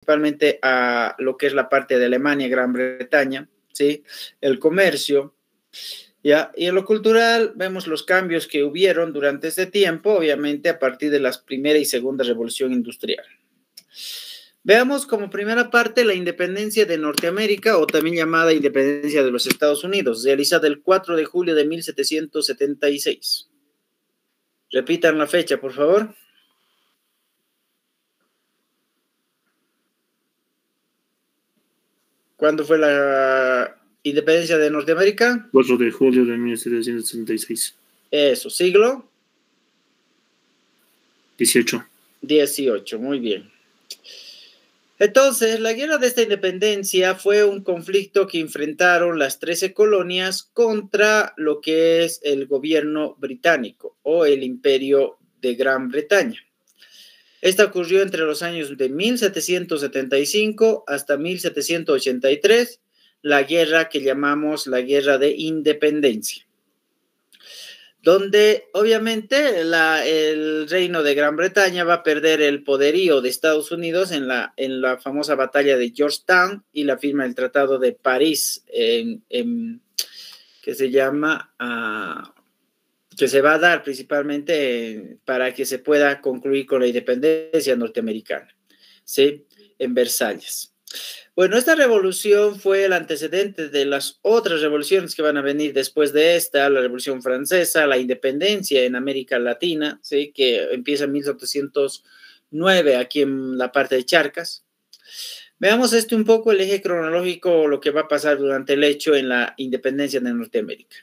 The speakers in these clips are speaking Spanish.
principalmente a lo que es la parte de Alemania, Gran Bretaña, ¿sí? El comercio, ¿ya? Y en lo cultural vemos los cambios que hubieron durante este tiempo, obviamente a partir de la primera y segunda revolución industrial. Veamos como primera parte la independencia de Norteamérica, o también llamada independencia de los Estados Unidos, realizada el 4 de julio de 1776. Repitan la fecha, por favor. ¿Cuándo fue la independencia de Norteamérica? 4 de julio de 1776. Eso, siglo 18. 18, muy bien. Entonces, la guerra de esta independencia fue un conflicto que enfrentaron las 13 colonias contra lo que es el gobierno británico o el imperio de Gran Bretaña. Esta ocurrió entre los años de 1775 hasta 1783, la guerra que llamamos la Guerra de Independencia, donde obviamente el reino de Gran Bretaña va a perder el poderío de Estados Unidos en la famosa batalla de Georgetown y la firma del Tratado de París, que se llama, que se va a dar principalmente para que se pueda concluir con la independencia norteamericana, ¿sí? En Versalles. Bueno, esta revolución fue el antecedente de las otras revoluciones que van a venir después de esta, la Revolución Francesa, la independencia en América Latina, ¿sí? Que empieza en 1809 aquí en la parte de Charcas. Veamos un poco el eje cronológico, lo que va a pasar durante el hecho en la independencia de Norteamérica.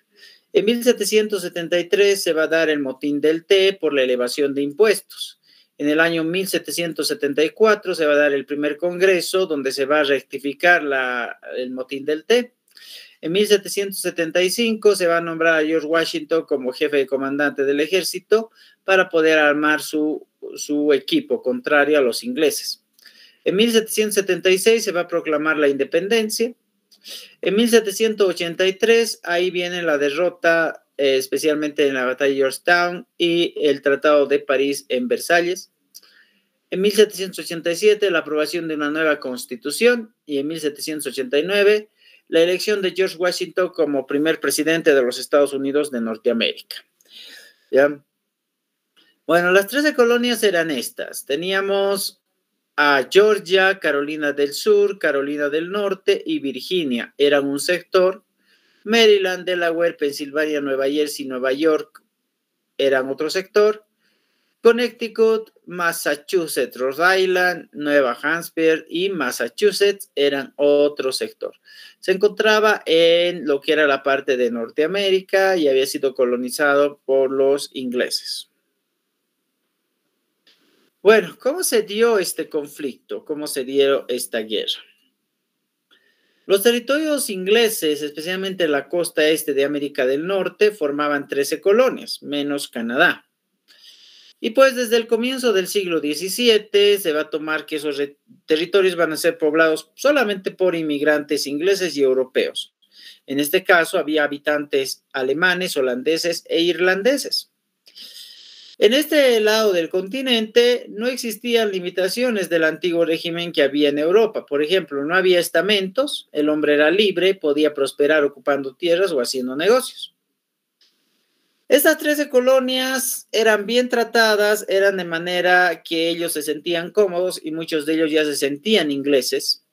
En 1773 se va a dar el motín del té por la elevación de impuestos. En el año 1774 se va a dar el primer congreso donde se va a rectificar el motín del té. En 1775 se va a nombrar a George Washington como jefe de comandante del ejército para poder armar su equipo contrario a los ingleses. En 1776 se va a proclamar la independencia. En 1783, ahí viene la derrota, especialmente en la batalla de Georgetown y el Tratado de París en Versalles. En 1787, la aprobación de una nueva constitución y en 1789, la elección de George Washington como primer presidente de los Estados Unidos de Norteamérica. ¿Ya? Bueno, las 13 colonias eran estas. Teníamos a Georgia, Carolina del Sur, Carolina del Norte y Virginia. Eran un sector. Maryland, Delaware, Pensilvania, Nueva Jersey, Nueva York eran otro sector. Connecticut, Massachusetts, Rhode Island, Nueva Hampshire y Massachusetts eran otro sector. Se encontraba en lo que era la parte de Norteamérica y había sido colonizado por los ingleses. Bueno, ¿cómo se dio este conflicto? ¿Cómo se dio esta guerra? Los territorios ingleses, especialmente la costa este de América del Norte, formaban 13 colonias, menos Canadá. Y pues desde el comienzo del siglo XVII se va a tomar que esos territorios van a ser poblados solamente por inmigrantes ingleses y europeos. En este caso había habitantes alemanes, holandeses e irlandeses. En este lado del continente no existían limitaciones del antiguo régimen que había en Europa. Por ejemplo, no había estamentos, el hombre era libre, podía prosperar ocupando tierras o haciendo negocios. Estas 13 colonias eran bien tratadas, eran de manera que ellos se sentían cómodos y muchos de ellos ya se sentían ingleses,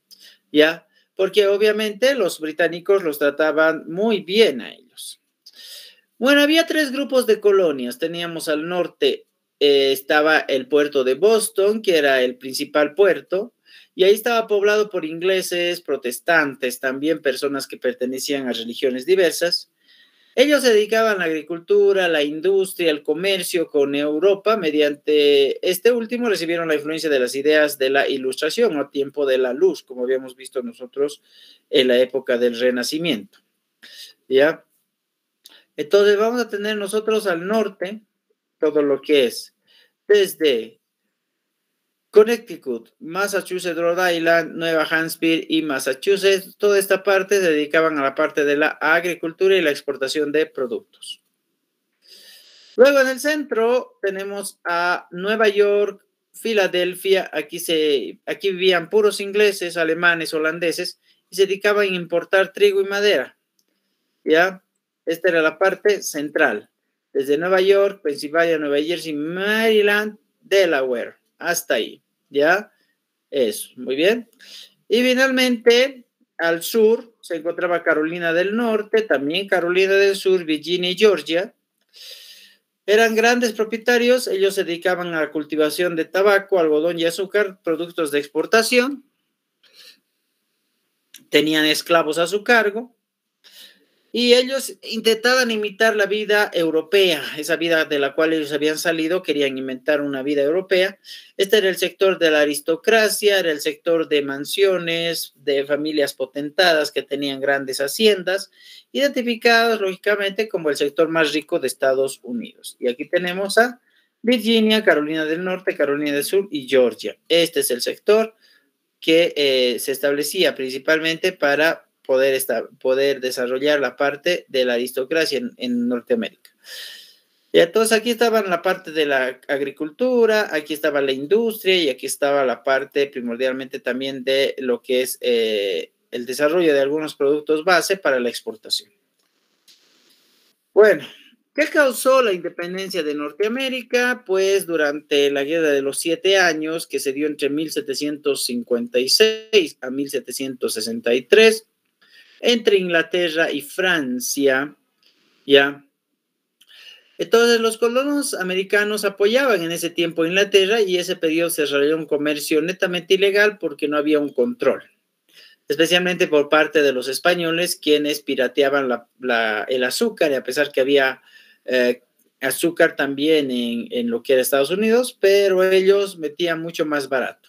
¿ya? Porque obviamente los británicos los trataban muy bien a ellos. Bueno, había 3 grupos de colonias. Teníamos al norte, estaba el puerto de Boston, que era el principal puerto, y ahí estaba poblado por ingleses, protestantes, también personas que pertenecían a religiones diversas. Ellos se dedicaban a la agricultura, la industria, el comercio con Europa. Mediante este último recibieron la influencia de las ideas de la Ilustración o tiempo de la luz, como habíamos visto nosotros en la época del Renacimiento. ¿Ya? Entonces vamos a tener nosotros al norte todo lo que es desde Connecticut, Massachusetts, Rhode Island, Nueva Hampshire y Massachusetts. Toda esta parte se dedicaban a la parte de la agricultura y la exportación de productos. Luego en el centro tenemos a Nueva York, Filadelfia, aquí vivían puros ingleses, alemanes, holandeses, y se dedicaban a importar trigo y madera, ¿ya? Esta era la parte central, desde Nueva York, Pensilvania, Nueva Jersey, Maryland, Delaware, hasta ahí, ¿ya? Eso, muy bien. Y finalmente, al sur se encontraba Carolina del Norte, también Carolina del Sur, Virginia y Georgia. Eran grandes propietarios, ellos se dedicaban a la cultivación de tabaco, algodón y azúcar, productos de exportación. Tenían esclavos a su cargo y ellos intentaban imitar la vida europea, esa vida de la cual ellos habían salido, querían inventar una vida europea. Este era el sector de la aristocracia, era el sector de mansiones, de familias potentadas que tenían grandes haciendas, identificados lógicamente como el sector más rico de Estados Unidos. Y aquí tenemos a Virginia, Carolina del Norte, Carolina del Sur y Georgia. Este es el sector que se establecía principalmente para poder desarrollar la parte de la aristocracia en Norteamérica. Y entonces aquí estaba la parte de la agricultura, aquí estaba la industria y aquí estaba la parte primordialmente también de lo que es el desarrollo de algunos productos base para la exportación. Bueno, ¿qué causó la independencia de Norteamérica? Pues durante la Guerra de los 7 Años, que se dio entre 1756 a 1763, entre Inglaterra y Francia, ¿ya? Entonces los colonos americanos apoyaban en ese tiempo a Inglaterra y ese periodo se desarrolló un comercio netamente ilegal porque no había un control, especialmente por parte de los españoles, quienes pirateaban el azúcar, y a pesar que había azúcar también en lo que era Estados Unidos, pero ellos metían mucho más barato.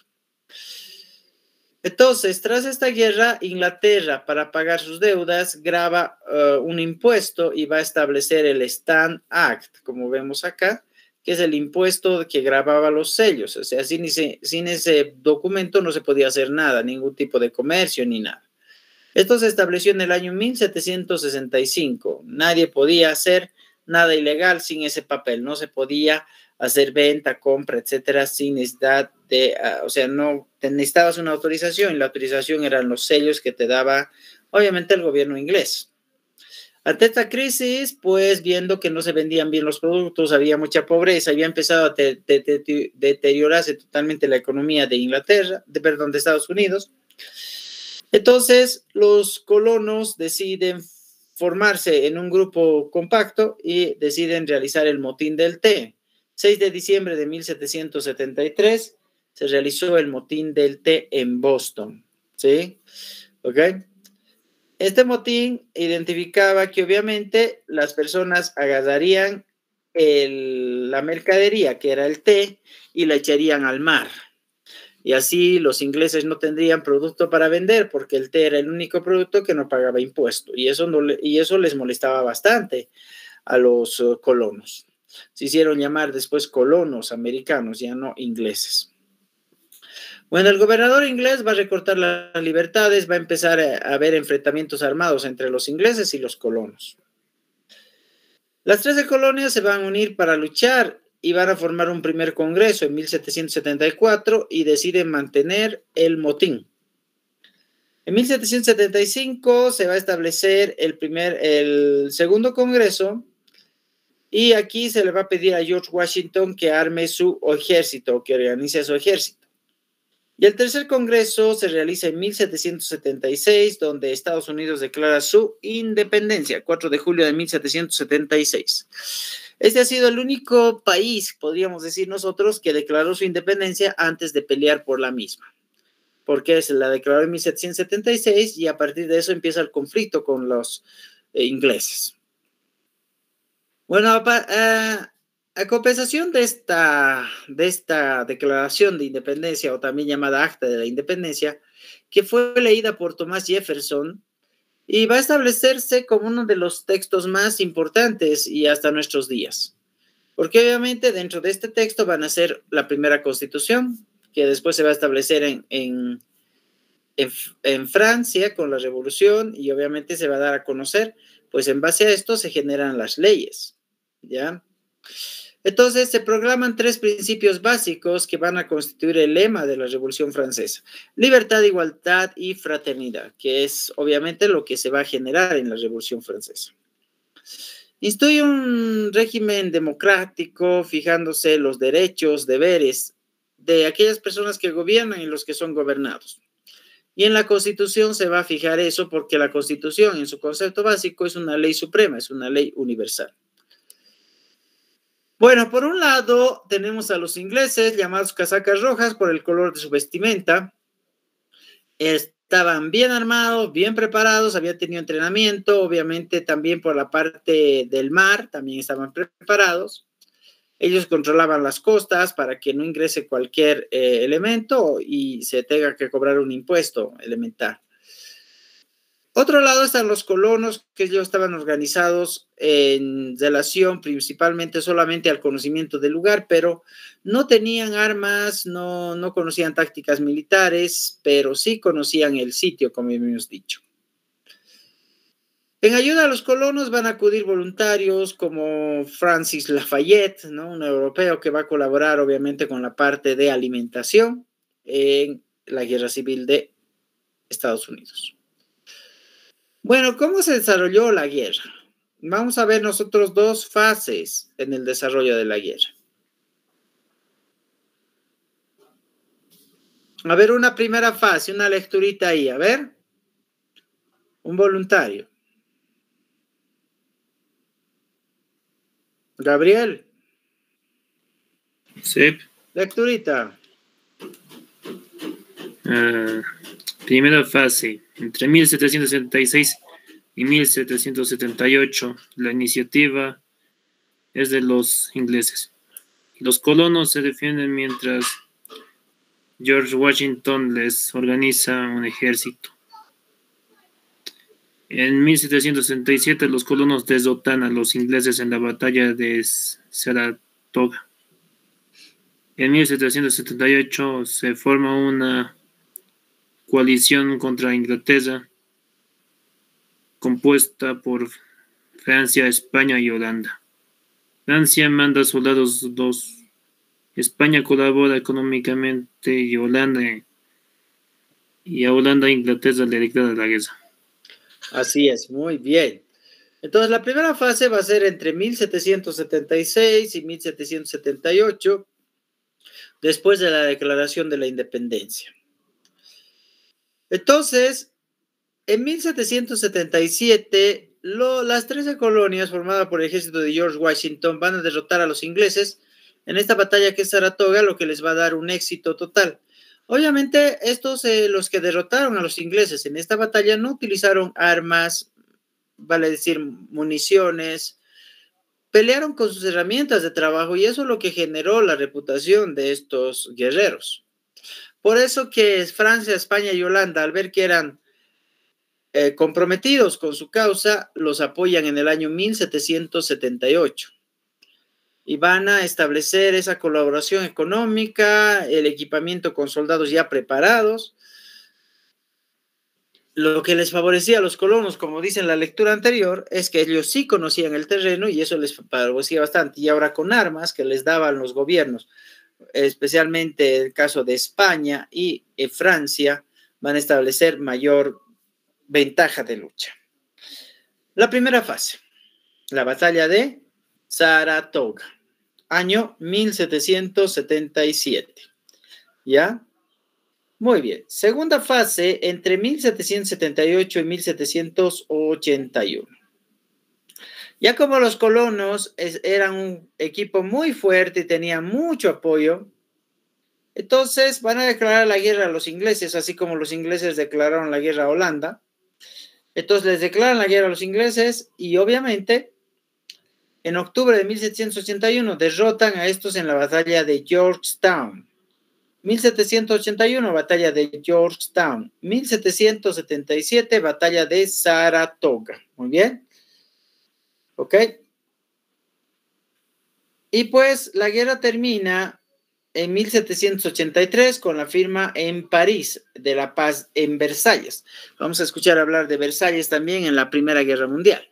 Entonces, tras esta guerra, Inglaterra, para pagar sus deudas, graba un impuesto y va a establecer el Stamp Act, como vemos acá, que es el impuesto que grababa los sellos. O sea, sin ese documento no se podía hacer nada, ningún tipo de comercio ni nada. Esto se estableció en el año 1765. Nadie podía hacer nada ilegal sin ese papel. No se podía hacer venta, compra, etcétera, sin necesidad de, o sea, no necesitabas una autorización, y la autorización eran los sellos que te daba, obviamente, el gobierno inglés. Ante esta crisis, pues viendo que no se vendían bien los productos, había mucha pobreza, había empezado a deteriorarse totalmente la economía de de Estados Unidos. Entonces, los colonos deciden formarse en un grupo compacto y deciden realizar el motín del té. 6 de diciembre de 1773 se realizó el motín del té en Boston, ¿sí? ¿Ok? Este motín identificaba que obviamente las personas agarrarían la mercadería, que era el té, y la echarían al mar. Y así los ingleses no tendrían producto para vender porque el té era el único producto que no pagaba impuesto. Y eso les molestaba bastante a los colonos. Se hicieron llamar después colonos americanos, ya no ingleses. Bueno, el gobernador inglés va a recortar las libertades, va a empezar a haber enfrentamientos armados entre los ingleses y los colonos. Las 13 colonias se van a unir para luchar y van a formar un primer congreso en 1774 y deciden mantener el motín. En 1775 se va a establecer el segundo congreso y aquí se le va a pedir a George Washington que arme su ejército, que organice su ejército. Y el tercer congreso se realiza en 1776, donde Estados Unidos declara su independencia, 4 de julio de 1776. Este ha sido el único país, podríamos decir nosotros, que declaró su independencia antes de pelear por la misma, porque se la declaró en 1776 y a partir de eso empieza el conflicto con los ingleses. Bueno, a compensación de esta declaración de independencia, o también llamada Acta de la Independencia, que fue leída por Thomas Jefferson, y va a establecerse como uno de los textos más importantes y hasta nuestros días. Porque obviamente dentro de este texto van a ser la primera constitución, que después se va a establecer en Francia con la revolución, y obviamente se va a dar a conocer, pues en base a esto se generan las leyes, ¿ya? Entonces se proclaman 3 principios básicos que van a constituir el lema de la Revolución Francesa: libertad, igualdad y fraternidad, que es obviamente lo que se va a generar en la Revolución Francesa. Instituye un régimen democrático, fijándose los derechos, deberes de aquellas personas que gobiernan y los que son gobernados. Y en la Constitución se va a fijar eso porque la Constitución, en su concepto básico, es una ley suprema, es una ley universal. Bueno, por un lado tenemos a los ingleses, llamados casacas rojas por el color de su vestimenta. Estaban bien armados, bien preparados, habían tenido entrenamiento, obviamente también por la parte del mar, también estaban preparados. Ellos controlaban las costas para que no ingrese cualquier elemento y se tenga que cobrar un impuesto elemental. Otro lado están los colonos, que ellos estaban organizados en relación principalmente solamente al conocimiento del lugar, pero no tenían armas, no conocían tácticas militares, pero sí conocían el sitio, como hemos dicho. En ayuda a los colonos van a acudir voluntarios como Francis Lafayette, ¿no? Un europeo que va a colaborar obviamente con la parte de alimentación en la Guerra Civil de Estados Unidos. Bueno, ¿cómo se desarrolló la guerra? Vamos a ver nosotros 2 fases en el desarrollo de la guerra. A ver, una primera fase, una lecturita ahí, a ver. Un voluntario. Gabriel. Sí. Lecturita. Primera fase. Entre 1776 y 1778, la iniciativa es de los ingleses. Los colonos se defienden mientras George Washington les organiza un ejército. En 1767 los colonos derrotan a los ingleses en la batalla de Saratoga. En 1778 se forma una coalición contra Inglaterra compuesta por Francia, España y Holanda. Francia manda soldados 2. España colabora económicamente y a Holanda e Inglaterra le declara la guerra. Así es, muy bien. Entonces, la primera fase va a ser entre 1776 y 1778, después de la declaración de la independencia. Entonces, en 1777, las 13 colonias formadas por el ejército de George Washington van a derrotar a los ingleses en esta batalla que es Saratoga, lo que les va a dar un éxito total. Obviamente, estos, los que derrotaron a los ingleses en esta batalla, no utilizaron armas, vale decir, municiones, pelearon con sus herramientas de trabajo y eso es lo que generó la reputación de estos guerreros. Por eso que Francia, España y Holanda, al ver que eran comprometidos con su causa, los apoyan en el año 1778. Y van a establecer esa colaboración económica, el equipamiento con soldados ya preparados, lo que les favorecía a los colonos, como dice en la lectura anterior, es que ellos sí conocían el terreno y eso les favorecía bastante. Y ahora con armas que les daban los gobiernos, especialmente el caso de España y Francia, van a establecer mayor ventaja de lucha. La primera fase, la batalla de Saratoga, año 1777. ¿Ya? Muy bien. Segunda fase, entre 1778 y 1781. Ya como los colonos eran un equipo muy fuerte y tenían mucho apoyo, entonces van a declarar la guerra a los ingleses, así como los ingleses declararon la guerra a Holanda. Entonces les declaran la guerra a los ingleses y obviamente en octubre de 1781 derrotan a estos en la batalla de Yorktown. 1781, batalla de Yorktown. 1777, batalla de Saratoga. Muy bien. ¿Ok? Y pues la guerra termina en 1783 con la firma en París de la paz en Versalles. Vamos a escuchar hablar de Versalles también en la Primera Guerra Mundial.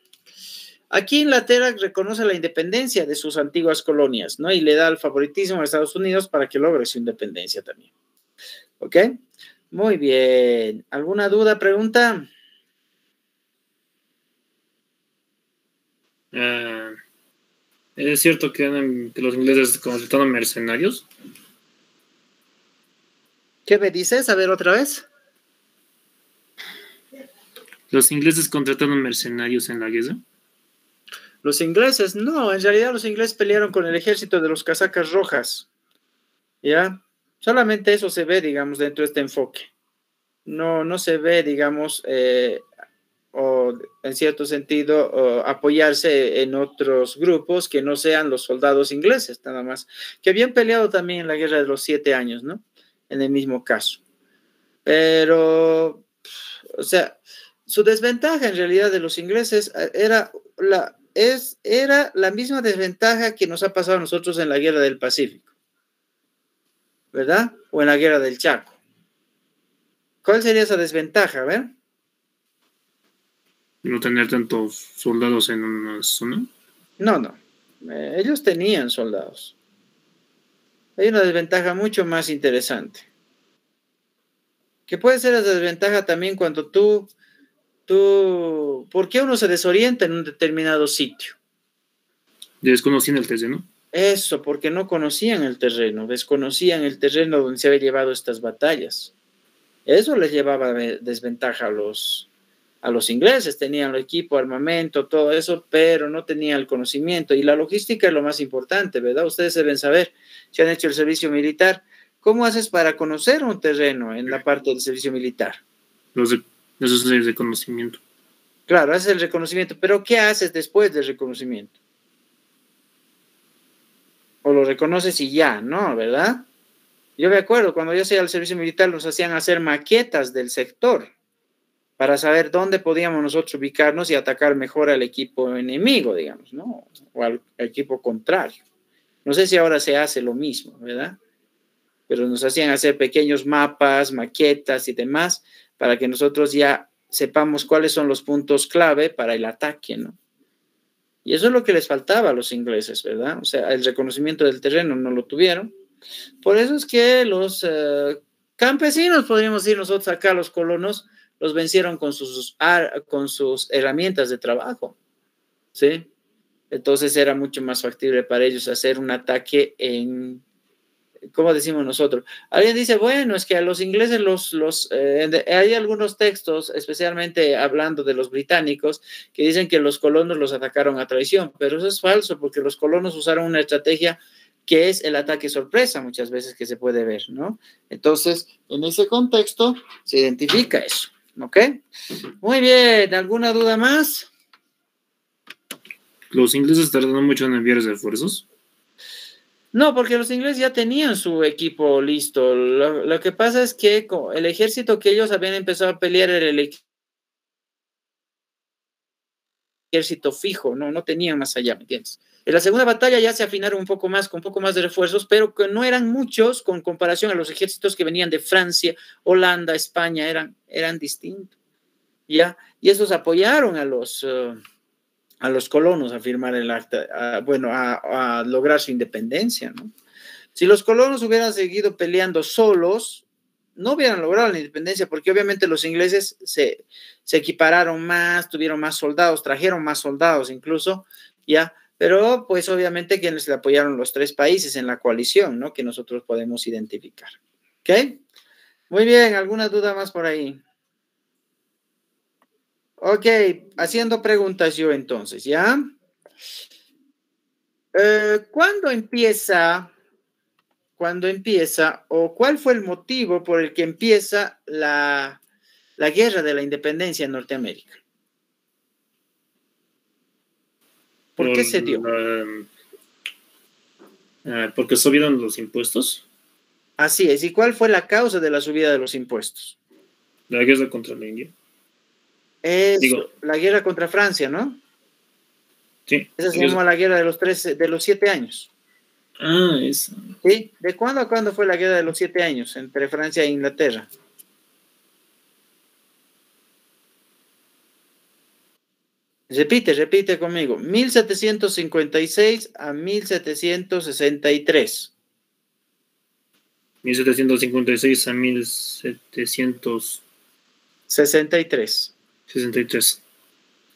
Aquí Inglaterra reconoce la independencia de sus antiguas colonias, ¿no? Y le da el favoritismo a Estados Unidos para que logre su independencia también. ¿Ok? Muy bien. ¿Alguna duda, pregunta? ¿Es cierto que los ingleses contrataron mercenarios? ¿Qué me dices? A ver, otra vez. ¿Los ingleses contrataron mercenarios en la guerra? Los ingleses, no, en realidad los ingleses pelearon con el ejército de los casacas rojas, ¿ya? Solamente eso se ve, digamos, dentro de este enfoque. No se ve, digamos, o en cierto sentido, apoyarse en otros grupos que no sean los soldados ingleses, nada más, que habían peleado también en la Guerra de los 7 años, ¿no? En el mismo caso. Pero, o sea, su desventaja en realidad de los ingleses era la misma desventaja que nos ha pasado a nosotros en la Guerra del Pacífico, ¿verdad? O en la Guerra del Chaco. ¿Cuál sería esa desventaja? A ver. ¿No tener tantos soldados en una zona? No. Ellos tenían soldados. Hay una desventaja mucho más interesante. Que puede ser la desventaja también cuando ¿por qué uno se desorienta en un determinado sitio? ¿Desconocían el terreno? Eso, porque no conocían el terreno, desconocían el terreno donde se habían llevado estas batallas. Eso les llevaba desventaja a los ingleses. Tenían el equipo, armamento, todo eso, pero no tenían el conocimiento. Y la logística es lo más importante, ¿verdad? Ustedes deben saber, si han hecho el servicio militar, ¿cómo haces para conocer un terreno en la parte del servicio militar? Eso es el reconocimiento. Claro, haces el reconocimiento, pero ¿qué haces después del reconocimiento? O lo reconoces y ya, ¿no? ¿Verdad? Yo me acuerdo, cuando yo hacía el servicio militar, nos hacían hacer maquetas del sector para saber dónde podíamos nosotros ubicarnos y atacar mejor al equipo enemigo, digamos, ¿no? O al equipo contrario. No sé si ahora se hace lo mismo, ¿verdad? Pero nos hacían hacer pequeños mapas, maquetas y demás para que nosotros ya sepamos cuáles son los puntos clave para el ataque, ¿no? Y eso es lo que les faltaba a los ingleses, ¿verdad? O sea, el reconocimiento del terreno no lo tuvieron. Por eso es que los campesinos, podríamos decir nosotros acá, los colonos, los vencieron con sus herramientas de trabajo, ¿sí? Entonces era mucho más factible para ellos hacer un ataque ¿cómo decimos nosotros? Alguien dice, bueno, es que a los ingleses hay algunos textos, especialmente hablando de los británicos, que dicen que los colonos los atacaron a traición, pero eso es falso porque los colonos usaron una estrategia que es el ataque sorpresa, muchas veces que se puede ver, ¿no? Entonces, en ese contexto se identifica eso, ¿ok? Muy bien, ¿alguna duda más? ¿Los ingleses tardaron mucho en enviar refuerzos? No, porque los ingleses ya tenían su equipo listo. Lo que pasa es que el ejército que ellos habían empezado a pelear era el ejército fijo, no tenían más allá, ¿me entiendes? En la segunda batalla ya se afinaron un poco más, con un poco más de refuerzos, pero que no eran muchos con comparación a los ejércitos que venían de Francia, Holanda, España, eran distintos, ¿ya? Y esos apoyaron a los colonos a firmar el acta, a lograr su independencia, ¿no? Si los colonos hubieran seguido peleando solos, no hubieran logrado la independencia, porque obviamente los ingleses se equipararon más, tuvieron más soldados, trajeron más soldados incluso, ¿ya? Pero pues obviamente quienes le apoyaron los 3 países en la coalición, ¿no? Que nosotros podemos identificar. ¿Ok? Muy bien, ¿alguna duda más por ahí? Ok, haciendo preguntas yo entonces, ¿ya? ¿Cuándo empieza o cuál fue el motivo por el que empieza la guerra de la independencia en Norteamérica? ¿Por qué se dio? Porque subieron los impuestos. Así es. ¿Y cuál fue la causa de la subida de los impuestos? La guerra contra la India. La guerra contra Francia, ¿no? Sí. Esa se llamó la guerra de los 7 años. Ah, esa. ¿Sí? ¿De cuándo a cuándo fue la guerra de los 7 años entre Francia e Inglaterra? Repite conmigo. 1756 a 1763. 1756 a 1763. 63.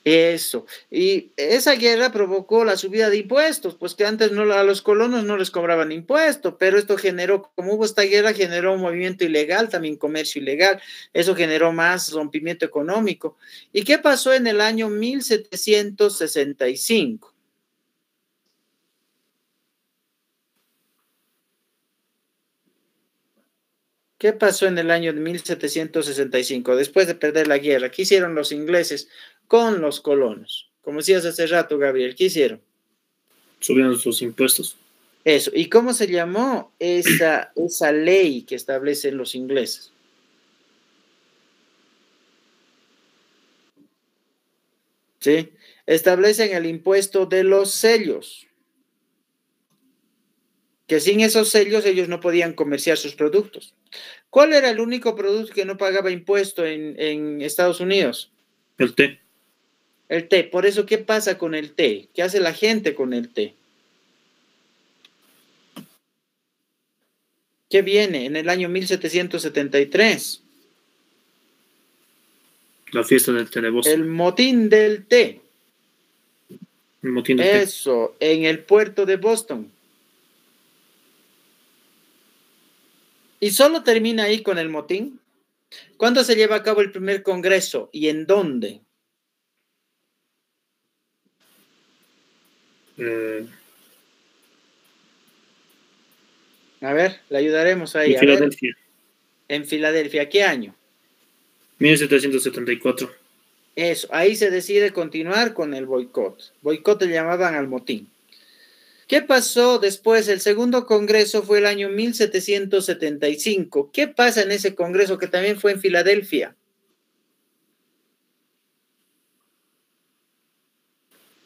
Eso. Y esa guerra provocó la subida de impuestos, pues que antes a los colonos no les cobraban impuestos, pero esto generó, como hubo esta guerra, generó un movimiento ilegal, también comercio ilegal. Eso generó más rompimiento económico. ¿Y qué pasó en el año 1765? ¿Qué pasó en el año de 1765, después de perder la guerra? ¿Qué hicieron los ingleses con los colonos? Como decías hace rato, Gabriel, ¿qué hicieron? Subieron sus impuestos. Eso. ¿Y cómo se llamó esa ley que establecen los ingleses? ¿Sí? Establecen el impuesto de los sellos. Que sin esos sellos ellos no podían comerciar sus productos. ¿Cuál era el único producto que no pagaba impuesto en Estados Unidos? El té. El té. Por eso, ¿qué pasa con el té? ¿Qué hace la gente con el té? ¿Qué viene en el año 1773? La fiesta del té de Boston. El motín del té. El motín del té. Eso, en el puerto de Boston. Y solo termina ahí con el motín. ¿Cuándo se lleva a cabo el primer congreso y en dónde? A ver, le ayudaremos ahí. En Filadelfia. En Filadelfia, ¿qué año? 1774. Eso, ahí se decide continuar con el boicot. Boicot le llamaban al motín. ¿Qué pasó después? El segundo congreso fue el año 1775. ¿Qué pasa en ese congreso que también fue en Filadelfia?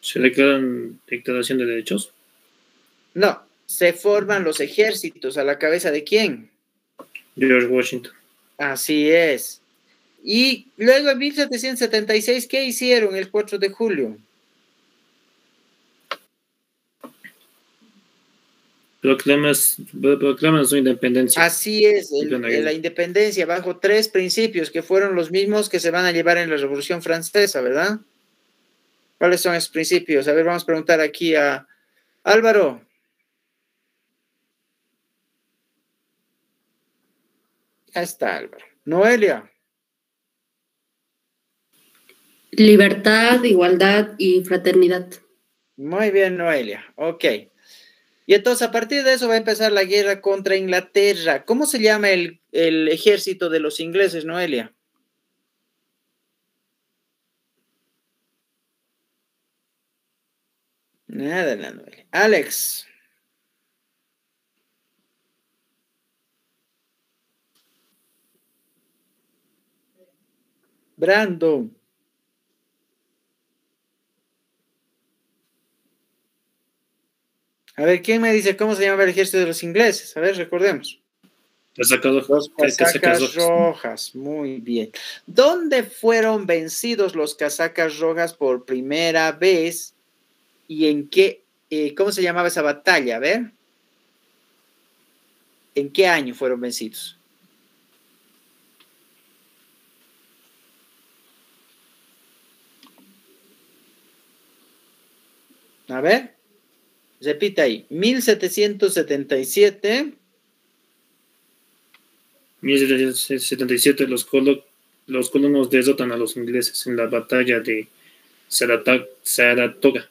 ¿Se declaran declaración de derechos? No, se forman los ejércitos. ¿A la cabeza de quién? George Washington. Así es. Y luego en 1776, ¿qué hicieron el 4 de julio? Proclaman su independencia. Así es, la independencia bajo 3 principios que fueron los mismos que se van a llevar en la Revolución Francesa, ¿verdad? ¿Cuáles son esos principios? A ver, vamos a preguntar aquí a Álvaro. Ya está, Álvaro. Noelia. Libertad, igualdad y fraternidad. Muy bien, Noelia. Ok. Y entonces, a partir de eso va a empezar la guerra contra Inglaterra. ¿Cómo se llama el ejército de los ingleses, Noelia? Nada, la Noelia. Alex. Brandon. A ver, ¿quién me dice cómo se llama el ejército de los ingleses? A ver, recordemos. Los casacas rojas, muy bien. ¿Dónde fueron vencidos los casacas rojas por primera vez? ¿Y en qué, cómo se llamaba esa batalla? A ver. ¿En qué año fueron vencidos? A ver. Repita ahí. 1777. 1777 los colonos derrotan a los ingleses en la batalla de Saratoga.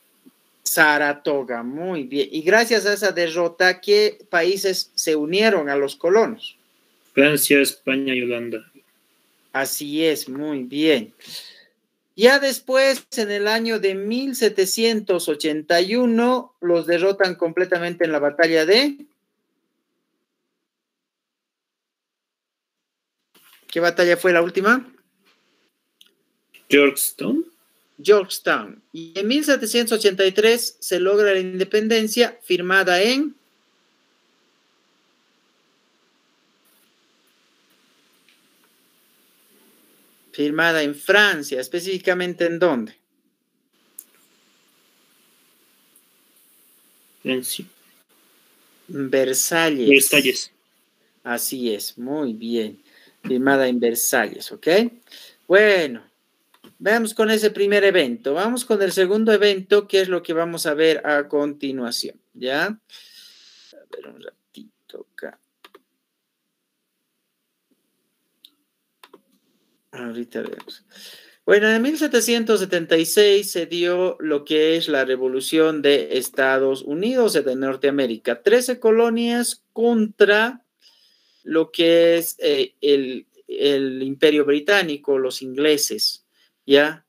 Saratoga, muy bien. Y gracias a esa derrota, ¿qué países se unieron a los colonos? Francia, España y Holanda. Así es, muy bien. Ya después, en el año de 1781, los derrotan completamente en la batalla de... ¿Qué batalla fue la última? Yorktown. Y en 1783 se logra la independencia firmada en... Firmada en Francia, específicamente ¿en dónde? Francia. Versalles. Versalles. Así es, muy bien. Firmada en Versalles, ¿ok? Bueno, veamos con ese primer evento. Vamos con el segundo evento, que es lo que vamos a ver a continuación, ¿ya? A ver un ratito acá. Ahorita vemos. Bueno, en 1776 se dio lo que es la Revolución de Estados Unidos de Norteamérica. 13 colonias contra lo que es el Imperio Británico, los ingleses, ¿ya?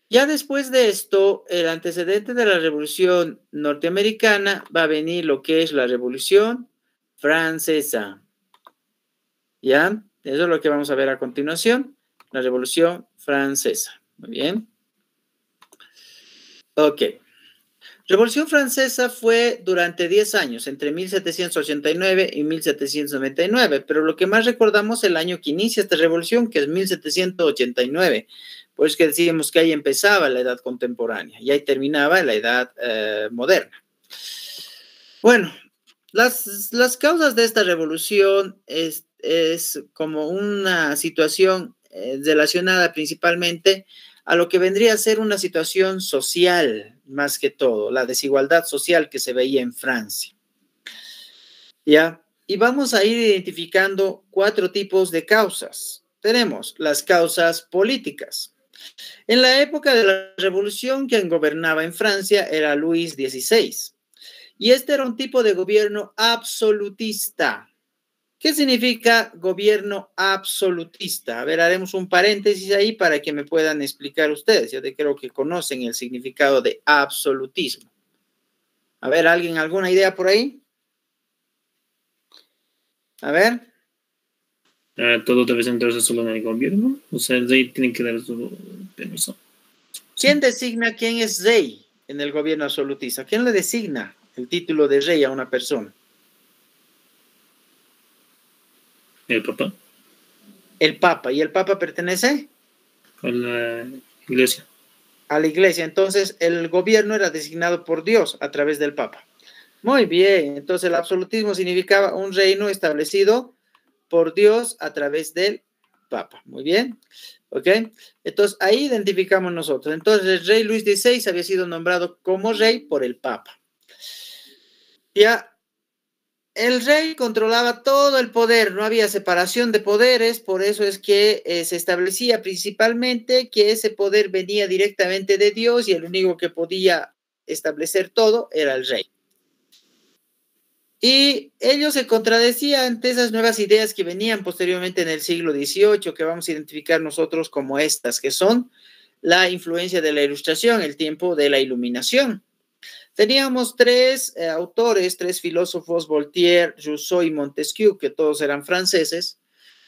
Ya después de esto, el antecedente de la Revolución Norteamericana va a venir lo que es la Revolución Francesa, ¿ya? Eso es lo que vamos a ver a continuación, la Revolución Francesa. Muy bien. Ok. Revolución Francesa fue durante 10 años, entre 1789 y 1799, pero lo que más recordamos es el año que inicia esta revolución, que es 1789. Por eso que decíamos que ahí empezaba la edad contemporánea y ahí terminaba la edad moderna. Bueno, las causas de esta revolución es como una situación relacionada principalmente a lo que vendría a ser una situación social, más que todo, la desigualdad social que se veía en Francia. ¿Ya? Y vamos a ir identificando 4 tipos de causas. Tenemos las causas políticas. En la época de la revolución, quien gobernaba en Francia era Luis XVI. Y este era un tipo de gobierno absolutista. ¿Qué significa gobierno absolutista? A ver, haremos un paréntesis ahí para que me puedan explicar ustedes. Yo creo que conocen el significado de absolutismo. A ver, ¿alguien alguna idea por ahí? A ver. Todo debe centrarse solo en el gobierno. O sea, el rey tiene que dar su permiso. ¿Quién designa quién es rey en el gobierno absolutista? ¿Quién le designa el título de rey a una persona? ¿El Papa? El Papa. ¿Y el Papa pertenece? A la Iglesia. A la Iglesia. Entonces, el gobierno era designado por Dios a través del Papa. Muy bien. Entonces, el absolutismo significaba un reino establecido por Dios a través del Papa. Muy bien. ¿Ok? Entonces, ahí identificamos nosotros. Entonces, el rey Luis XVI había sido nombrado como rey por el Papa. Ya. El rey controlaba todo el poder, no había separación de poderes, por eso es que se establecía principalmente que ese poder venía directamente de Dios y el único que podía establecer todo era el rey. Y ellos se contradecían ante esas nuevas ideas que venían posteriormente en el siglo XVIII, que vamos a identificar nosotros como estas, que son la influencia de la Ilustración, el tiempo de la Iluminación. Teníamos 3 autores, 3 filósofos, Voltaire, Rousseau y Montesquieu, que todos eran franceses.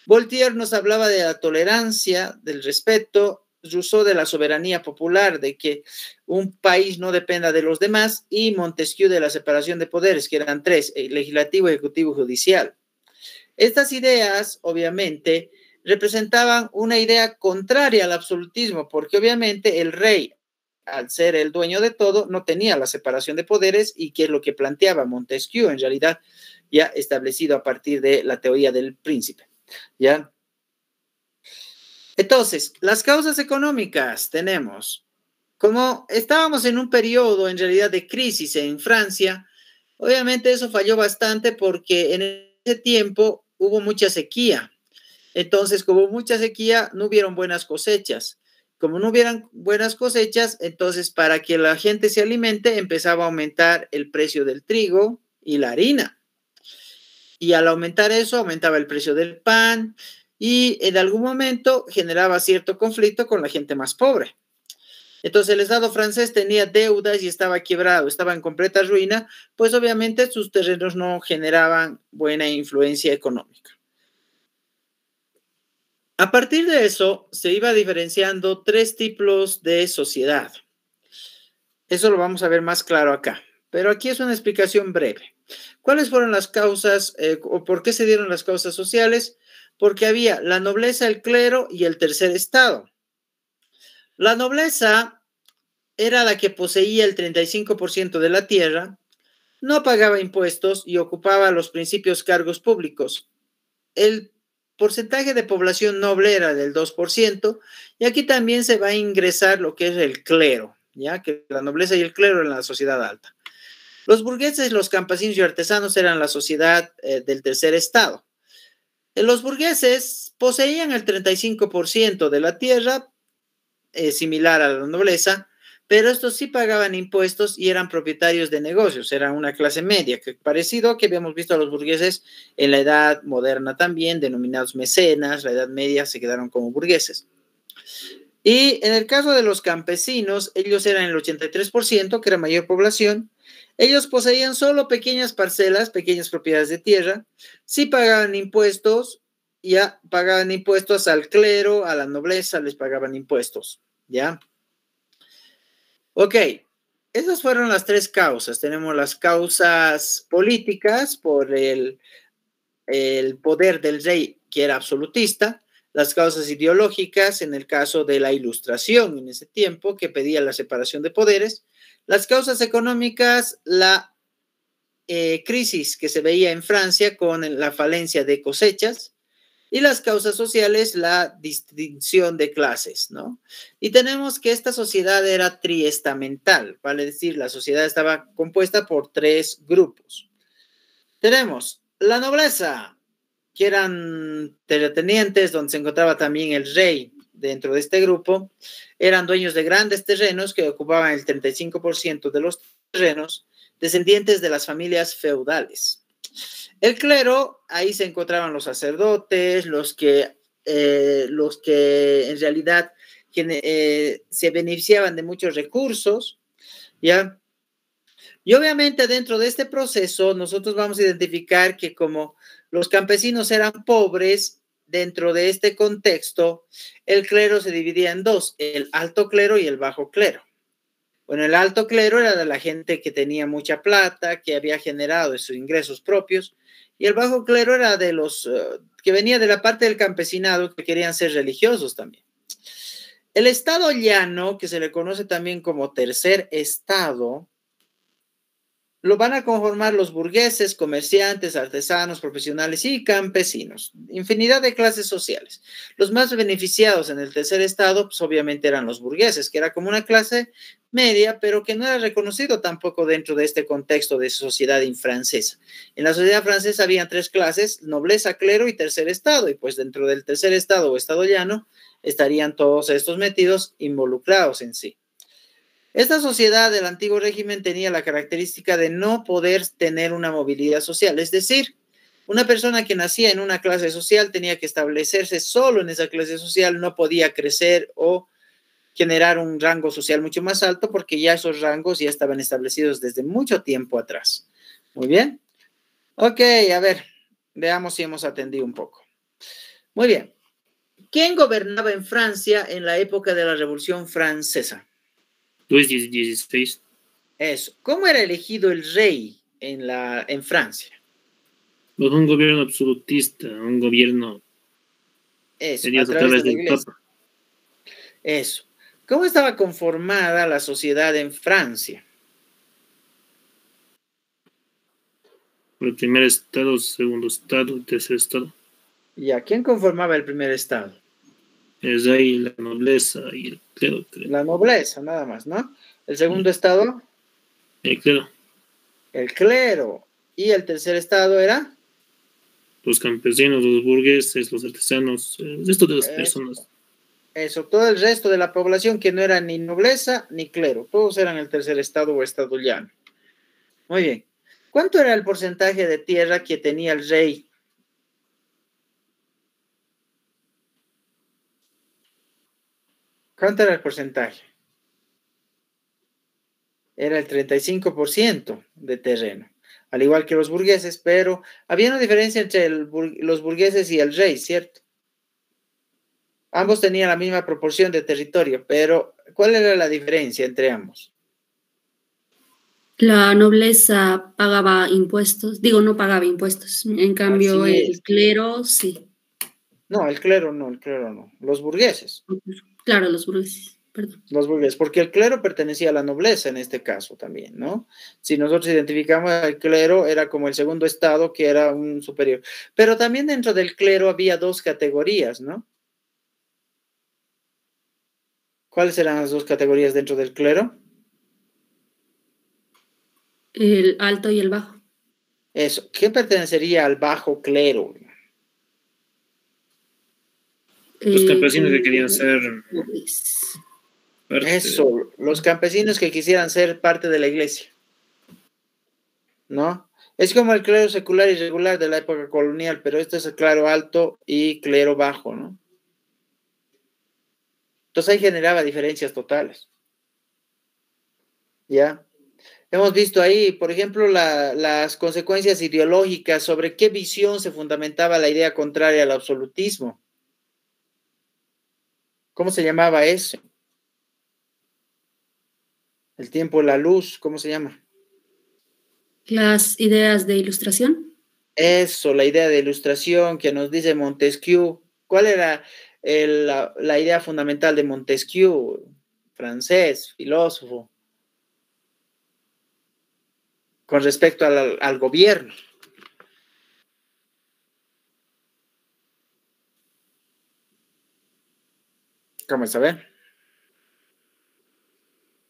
Voltaire nos hablaba de la tolerancia, del respeto, Rousseau de la soberanía popular, de que un país no dependa de los demás, y Montesquieu de la separación de poderes, que eran 3, legislativo, ejecutivo y judicial. Estas ideas, obviamente, representaban una idea contraria al absolutismo, porque obviamente el rey, al ser el dueño de todo, no tenía la separación de poderes y que es lo que planteaba Montesquieu, en realidad ya establecido a partir de la teoría del príncipe, ¿ya? Entonces, las causas económicas tenemos, como estábamos en un periodo en realidad de crisis en Francia, obviamente eso falló bastante porque en ese tiempo hubo mucha sequía. Entonces, como hubo mucha sequía, no hubieron buenas cosechas. Como no hubieran buenas cosechas, entonces para que la gente se alimente empezaba a aumentar el precio del trigo y la harina. Y al aumentar eso, aumentaba el precio del pan y en algún momento generaba cierto conflicto con la gente más pobre. Entonces el Estado francés tenía deudas y estaba quebrado, estaba en completa ruina, pues obviamente sus terrenos no generaban buena influencia económica. A partir de eso, se iba diferenciando 3 tipos de sociedad. Eso lo vamos a ver más claro acá, pero aquí es una explicación breve. ¿Cuáles fueron las causas o por qué se dieron las causas sociales? Porque había la nobleza, el clero y el tercer estado. La nobleza era la que poseía el 35% de la tierra, no pagaba impuestos y ocupaba los principales cargos públicos. El porcentaje de población noble era del 2%, y aquí también se va a ingresar lo que es el clero, ya que la nobleza y el clero en la sociedad alta. Los burgueses, los campesinos y artesanos eran la sociedad del tercer estado. Los burgueses poseían el 35% de la tierra, similar a la nobleza, pero estos sí pagaban impuestos y eran propietarios de negocios, eran una clase media, que parecido a que habíamos visto a los burgueses en la edad moderna también, denominados mecenas. La edad media se quedaron como burgueses. Y en el caso de los campesinos, ellos eran el 83%, que era mayor población. Ellos poseían solo pequeñas parcelas, pequeñas propiedades de tierra, sí pagaban impuestos, ya pagaban impuestos al clero, a la nobleza, les pagaban impuestos, ¿ya? Ok, esas fueron las tres causas. Tenemos las causas políticas por el poder del rey, que era absolutista; las causas ideológicas en el caso de la Ilustración en ese tiempo, que pedía la separación de poderes; las causas económicas, la crisis que se veía en Francia con la falencia de cosechas; y las causas sociales, la distinción de clases, ¿no? Y tenemos que esta sociedad era triestamental, vale decir, la sociedad estaba compuesta por tres grupos. Tenemos la nobleza, que eran terratenientes, donde se encontraba también el rey dentro de este grupo. Eran dueños de grandes terrenos que ocupaban el 35% de los terrenos, descendientes de las familias feudales. El clero, ahí se encontraban los sacerdotes, los que en realidad se beneficiaban de muchos recursos, ¿ya? Y obviamente dentro de este proceso nosotros vamos a identificar que como los campesinos eran pobres, dentro de este contexto, el clero se dividía en dos: el alto clero y el bajo clero. Bueno, el alto clero era de la gente que tenía mucha plata, que había generado sus ingresos propios, y el bajo clero era de los que venía de la parte del campesinado, que querían ser religiosos también. El estado llano, que se le conoce también como tercer estado, lo van a conformar los burgueses, comerciantes, artesanos, profesionales y campesinos. Infinidad de clases sociales. Los más beneficiados en el tercer estado, pues obviamente eran los burgueses, que era como una clase media, pero que no era reconocido tampoco dentro de este contexto de sociedad francesa. En la sociedad francesa habían tres clases: nobleza, clero y tercer estado, y pues dentro del tercer estado o estado llano estarían todos estos metidos, involucrados en sí. Esta sociedad del antiguo régimen tenía la característica de no poder tener una movilidad social, es decir, una persona que nacía en una clase social tenía que establecerse solo en esa clase social, no podía crecer o generar un rango social mucho más alto, porque ya esos rangos ya estaban establecidos desde mucho tiempo atrás. Muy bien. Ok, a ver, veamos si hemos atendido un poco. Muy bien. ¿Quién gobernaba en Francia en la época de la Revolución Francesa? Luis XVI. Eso. ¿Cómo era elegido el rey en Francia? Pues un gobierno absolutista, un gobierno Eso, a través del Papa. Eso. ¿Cómo estaba conformada la sociedad en Francia? El primer estado, segundo estado, tercer estado. ¿Y quién conformaba el primer estado? El rey, la nobleza y el clero, creo. La nobleza, nada más, ¿no? ¿El segundo estado? El clero. El clero. ¿Y el tercer estado era? Los campesinos, los burgueses, los artesanos, el resto de las personas. Eso, todo el resto de la población que no era ni nobleza ni clero, todos eran el tercer estado o estado llano. Muy bien. ¿Cuánto era el porcentaje de tierra que tenía el rey? ¿Cuánto era el porcentaje? Era el 35% de terreno, al igual que los burgueses, pero había una diferencia entre los burgueses y el rey, ¿cierto? Ambos tenían la misma proporción de territorio, pero ¿cuál era la diferencia entre ambos? La nobleza pagaba impuestos, no pagaba impuestos, en cambio el clero sí. No, el clero no, Los burgueses. Claro, los burgueses. perdón. Los burgueses, porque el clero pertenecía a la nobleza en este caso también, ¿no? Si nosotros identificamos al clero, era como el segundo estado que era un superior. Pero también dentro del clero había dos categorías, ¿no? ¿Cuáles eran las dos categorías dentro del clero? El alto y el bajo. Eso, ¿qué pertenecería al bajo clero? Los campesinos que querían ser parte. Eso, los campesinos que quisieran ser parte de la iglesia, ¿no? Es como el clero secular y regular de la época colonial, pero este es el clero alto y clero bajo, ¿no? Entonces ahí generaba diferencias totales. ¿Ya? Hemos visto ahí, por ejemplo, las consecuencias ideológicas sobre qué visión se fundamentaba la idea contraria al absolutismo. ¿Cómo se llamaba eso? El tiempo, la luz, ¿cómo se llama? Las ideas de ilustración. Eso, la idea de ilustración que nos dice Montesquieu. ¿Cuál era la idea fundamental de Montesquieu? Francés, filósofo. Con respecto al gobierno. ¿Cómo es? A ver.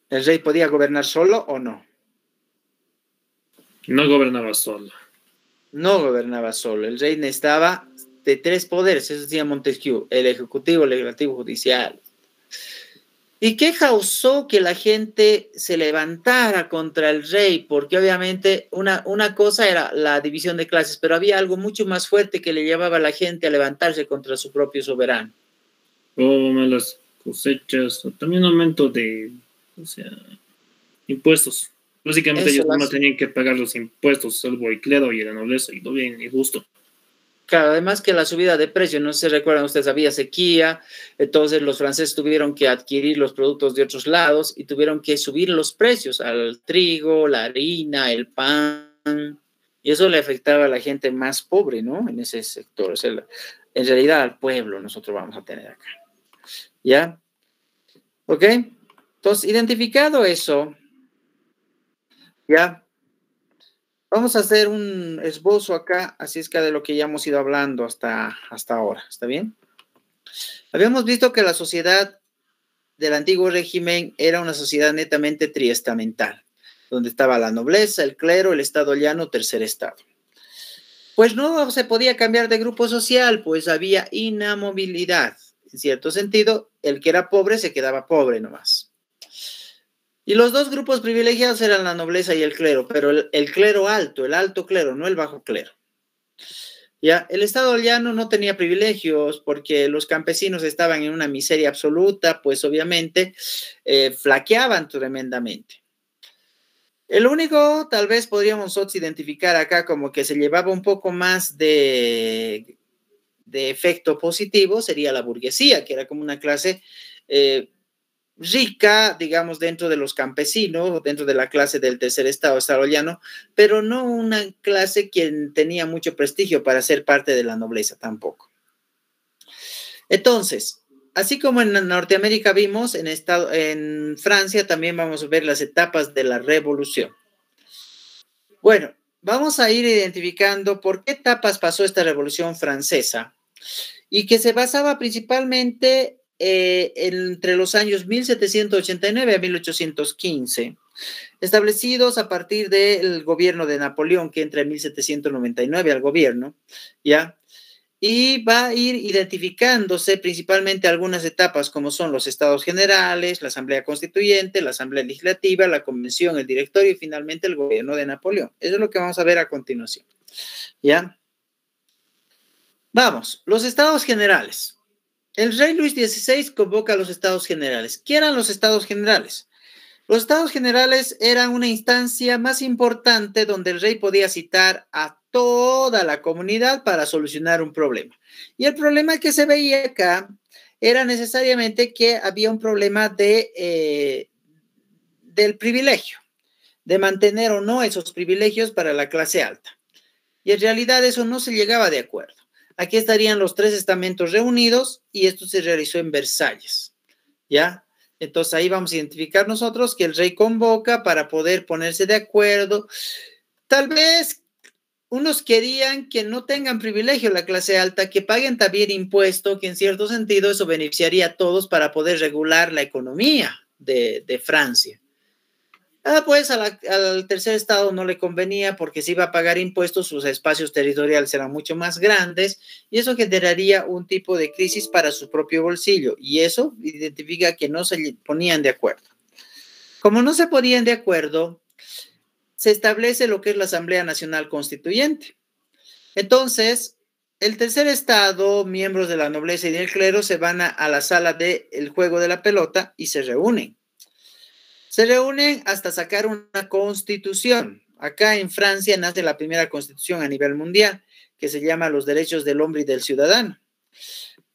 ¿El rey podía gobernar solo o no? No gobernaba solo. No gobernaba solo. El rey necesitaba de tres poderes, eso decía Montesquieu, el ejecutivo, el legislativo, judicial. ¿Y qué causó que la gente se levantara contra el rey? Porque obviamente una cosa era la división de clases, pero había algo mucho más fuerte que le llevaba a la gente a levantarse contra su propio soberano. O malas cosechas, o también aumento de, impuestos. Básicamente ellos no tenían que pagar los impuestos, salvo el clero y la nobleza, y lo bien injusto. Claro, además que la subida de precios, no sé si recuerdan ustedes, había sequía, entonces los franceses tuvieron que adquirir los productos de otros lados y tuvieron que subir los precios al trigo, la harina, el pan, y eso le afectaba a la gente más pobre, ¿no? En ese sector, o sea, en realidad al pueblo nosotros vamos a tener acá, ¿ya? ¿Ok? Entonces, identificado eso, ¿ya? Vamos a hacer un esbozo acá, así es que de lo que ya hemos ido hablando hasta ahora, ¿está bien? Habíamos visto que la sociedad del antiguo régimen era una sociedad netamente triestamental, donde estaba la nobleza, el clero, el estado llano, tercer estado. Pues no se podía cambiar de grupo social, pues había inamovilidad. En cierto sentido, el que era pobre se quedaba pobre nomás. Y los dos grupos privilegiados eran la nobleza y el clero, pero el clero alto, el alto clero, no el bajo clero. Ya, el estado llano no tenía privilegios porque los campesinos estaban en una miseria absoluta, pues obviamente flaqueaban tremendamente. El único, tal vez podríamos nosotros identificar acá como que se llevaba un poco más de efecto positivo, sería la burguesía, que era como una clase rica, digamos, dentro de los campesinos, dentro de la clase del tercer estado llano, pero no una clase que tenía mucho prestigio para ser parte de la nobleza tampoco. Entonces, así como en Norteamérica vimos, en Francia también vamos a ver las etapas de la revolución. Bueno, vamos a ir identificando por qué etapas pasó esta revolución francesa y que se basaba principalmente entre los años 1789 a 1815, establecidos a partir del gobierno de Napoleón, que entra en 1799 al gobierno, ¿ya? Y va a ir identificándose principalmente algunas etapas como son los estados generales, la asamblea constituyente, la asamblea legislativa, la convención, el directorio y finalmente el gobierno de Napoleón. Eso es lo que vamos a ver a continuación, ¿ya? Vamos, los estados generales. El rey Luis XVI convoca a los estados generales. ¿Qué eran los estados generales? Los estados generales eran una instancia más importante donde el rey podía citar a toda la comunidad para solucionar un problema. Y el problema que se veía acá era necesariamente que había un problema del privilegio, de mantener o no esos privilegios para la clase alta. Y en realidad eso no se llegaba de acuerdo. Aquí estarían los tres estamentos reunidos y esto se realizó en Versalles, ¿ya? Entonces ahí vamos a identificar nosotros que el rey convoca para poder ponerse de acuerdo. Tal vez unos querían que no tengan privilegio la clase alta, que paguen también impuesto, que en cierto sentido eso beneficiaría a todos para poder regular la economía de Francia. Pues al tercer estado no le convenía porque si iba a pagar impuestos, sus espacios territoriales eran mucho más grandes y eso generaría un tipo de crisis para su propio bolsillo y eso identifica que no se ponían de acuerdo. Como no se ponían de acuerdo, se establece lo que es la Asamblea Nacional Constituyente. Entonces, el tercer estado, miembros de la nobleza y del clero, se van a la sala del juego de la pelota y se reúnen. Se reúnen hasta sacar una constitución. Acá en Francia nace la primera constitución a nivel mundial, que se llama Los Derechos del Hombre y del Ciudadano.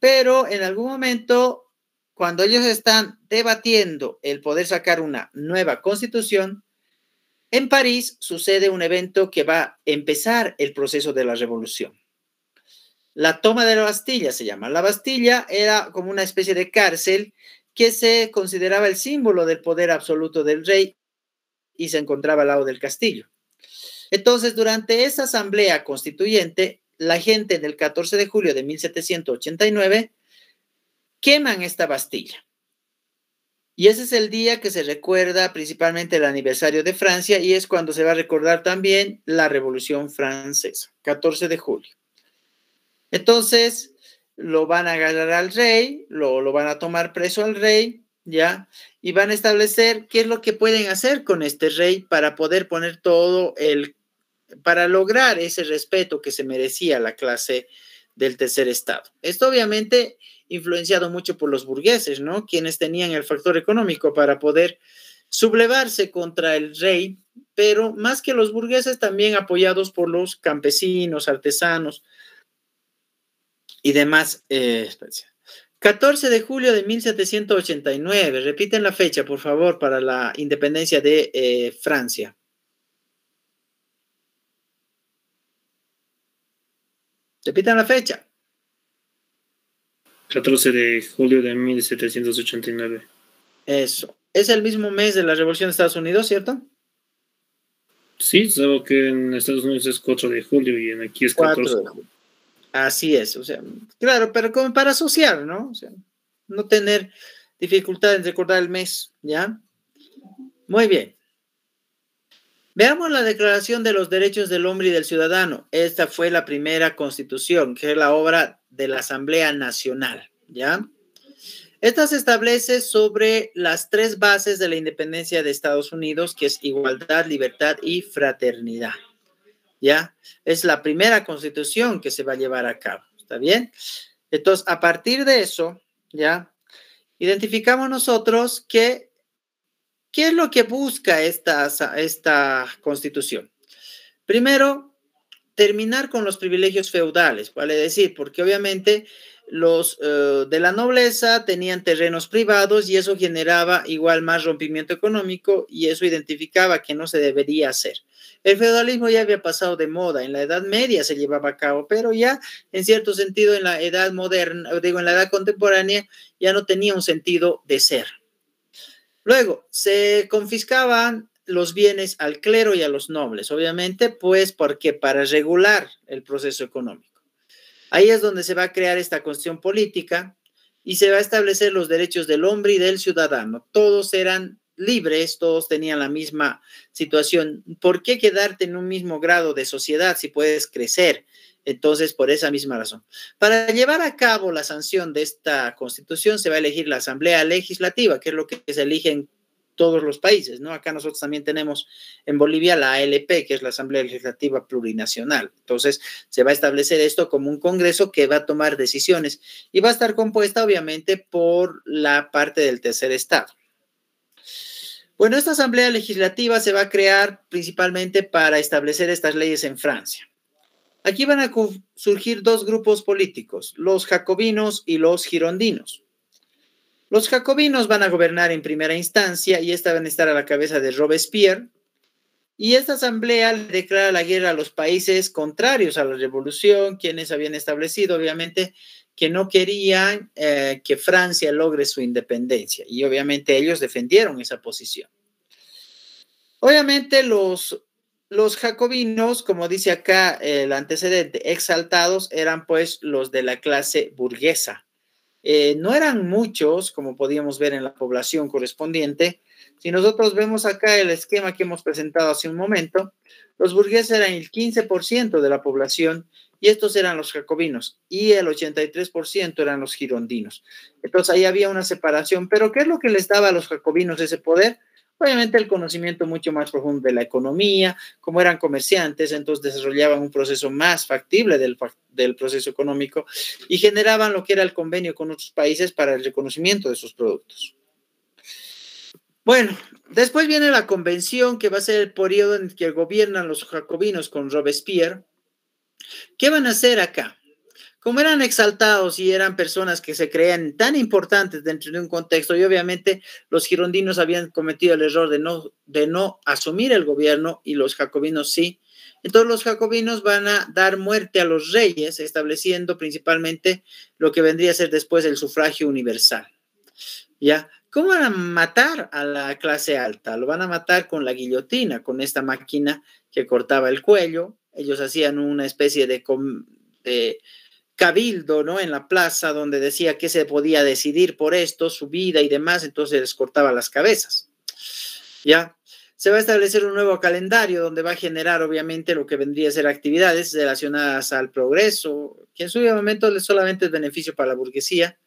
Pero en algún momento, cuando ellos están debatiendo el poder sacar una nueva constitución, en París sucede un evento que va a empezar el proceso de la revolución. La toma de la Bastilla se llama. La Bastilla era como una especie de cárcel que se consideraba el símbolo del poder absoluto del rey y se encontraba al lado del castillo. Entonces, durante esa asamblea constituyente, la gente del 14 de julio de 1789 queman esta Bastilla. Y ese es el día que se recuerda principalmente el aniversario de Francia y es cuando se va a recordar también la Revolución Francesa, 14 de julio. Entonces, lo van a agarrar al rey, lo van a tomar preso al rey, ¿ya? Y van a establecer qué es lo que pueden hacer con este rey para poder poner para lograr ese respeto que se merecía la clase del tercer estado. Esto obviamente influenciado mucho por los burgueses, ¿no? Quienes tenían el factor económico para poder sublevarse contra el rey, pero más que los burgueses también apoyados por los campesinos, artesanos, y demás. 14 de julio de 1789. Repiten la fecha, por favor, para la independencia de Francia. Repitan la fecha. 14 de julio de 1789. Eso. Es el mismo mes de la Revolución de Estados Unidos, ¿cierto? Sí, solo que en Estados Unidos es 4 de julio y en aquí es 14. 4 de julio. Así es, o sea, claro, pero como para asociar, ¿no? O sea, no tener dificultad en recordar el mes, ¿ya? Muy bien. Veamos la Declaración de los Derechos del Hombre y del Ciudadano. Esta fue la primera constitución, que es la obra de la Asamblea Nacional, ¿ya? Esta se establece sobre las 3 bases de la independencia de Estados Unidos, que es igualdad, libertad y fraternidad. ¿Ya? Es la primera constitución que se va a llevar a cabo, ¿está bien? Entonces, a partir de eso, ¿ya? Identificamos nosotros ¿qué es lo que busca esta constitución? Primero, terminar con los privilegios feudales, vale decir, porque obviamente los de la nobleza tenían terrenos privados y eso generaba igual más rompimiento económico y eso identificaba que no se debería hacer. El feudalismo ya había pasado de moda, en la Edad Media se llevaba a cabo, pero ya en cierto sentido en la edad moderna, en la edad contemporánea ya no tenía un sentido de ser. Luego, se confiscaban los bienes al clero y a los nobles, obviamente, pues porque para regular el proceso económico. Ahí es donde se va a crear esta cuestión política y se va a establecer los derechos del hombre y del ciudadano. Todos eran libres, todos tenían la misma situación. ¿Por qué quedarte en un mismo grado de sociedad si puedes crecer? Entonces, por esa misma razón. Para llevar a cabo la sanción de esta constitución se va a elegir la Asamblea Legislativa, que es lo que se elige en todos los países, ¿no? Acá nosotros también tenemos en Bolivia la ALP, que es la Asamblea Legislativa Plurinacional. Entonces, se va a establecer esto como un congreso que va a tomar decisiones y va a estar compuesta, obviamente, por la parte del tercer estado. Bueno, esta Asamblea Legislativa se va a crear principalmente para establecer estas leyes en Francia. Aquí van a surgir 2 grupos políticos, los jacobinos y los girondinos. Los jacobinos van a gobernar en primera instancia y esta van a estar a la cabeza de Robespierre. Y esta asamblea le declara la guerra a los países contrarios a la revolución, quienes habían establecido, obviamente, que no querían que Francia logre su independencia, y obviamente ellos defendieron esa posición. Obviamente los jacobinos, como dice acá el antecedente, exaltados, eran pues los de la clase burguesa. No eran muchos, como podíamos ver en la población correspondiente. Si nosotros vemos acá el esquema que hemos presentado hace un momento, los burgueses eran el 15% de la población y estos eran los jacobinos y el 83% eran los girondinos. Entonces ahí había una separación, pero ¿qué es lo que les daba a los jacobinos ese poder? Obviamente el conocimiento mucho más profundo de la economía, como eran comerciantes, entonces desarrollaban un proceso más factible del proceso económico y generaban lo que era el convenio con otros países para el reconocimiento de sus productos. Bueno, después viene la convención, que va a ser el periodo en que gobiernan los jacobinos con Robespierre. ¿Qué van a hacer acá? Como eran exaltados y eran personas que se creían tan importantes dentro de un contexto, y obviamente los girondinos habían cometido el error de no asumir el gobierno y los jacobinos sí. Entonces los jacobinos van a dar muerte a los reyes, estableciendo principalmente lo que vendría a ser después el sufragio universal. ¿Ya? ¿Cómo van a matar a la clase alta? Lo van a matar con la guillotina, con esta máquina que cortaba el cuello. Ellos hacían una especie de cabildo, ¿no? En la plaza, donde decía que se podía decidir por esto, su vida y demás, entonces les cortaba las cabezas. ¿Ya? Se va a establecer un nuevo calendario donde va a generar, obviamente, lo que vendría a ser actividades relacionadas al progreso, que en su momento solamente es beneficio para la burguesía,